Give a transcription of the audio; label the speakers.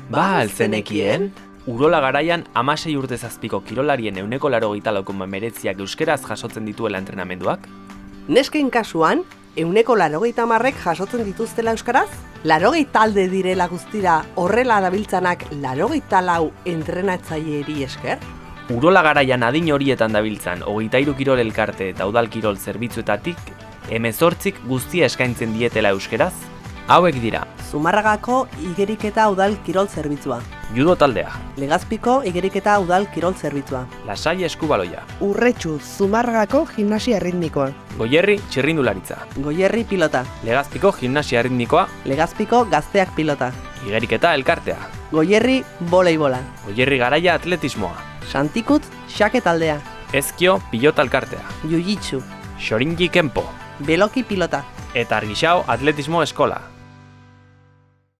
Speaker 1: Ba, alzenekien? Urola garaian 16 urte zazpiko kirolarien 184,9 euskeraz jasotzen dituela entrenamenduak?
Speaker 2: Nesken kasuan, 180ek jasotzen dituztela euskaraz? 80 talde direla guztira horrela dabiltzanak 84 entrenatzaileri esker?
Speaker 1: Urola garaian adin horietan dabiltzan 23 kirol elkarte eta udal kirol zerbitzuetatik 18 guztia eskaintzen dietela euskeraz? Hauek dira:
Speaker 2: Zumarragako Igeriketa Udal Kirol Zerbitzua,
Speaker 1: Judo taldea,
Speaker 2: Legazpiko Igeriketa Udal Kirol Zerbitzua,
Speaker 1: Lasai eskubaloia,
Speaker 3: Urretxu Zumarragako Gimnasia Erritmikoa,
Speaker 1: Goierri txirrindularitza,
Speaker 2: Goierri Pilota,
Speaker 1: Legazpiko gimnasia erritmikoa,
Speaker 2: Legazpiko Gazteak Pilota,
Speaker 1: Igeriketa elkartea,
Speaker 2: Goierri Voleibola,
Speaker 1: Goierri garaia atletismoa,
Speaker 2: Santikut Xake taldea,
Speaker 1: Ezkio pilota elkartea,
Speaker 2: Jiu-Jitsu,
Speaker 1: Xoringi kenpo,
Speaker 2: Beloki Pilota.
Speaker 1: eta Argixao atletismo eskola.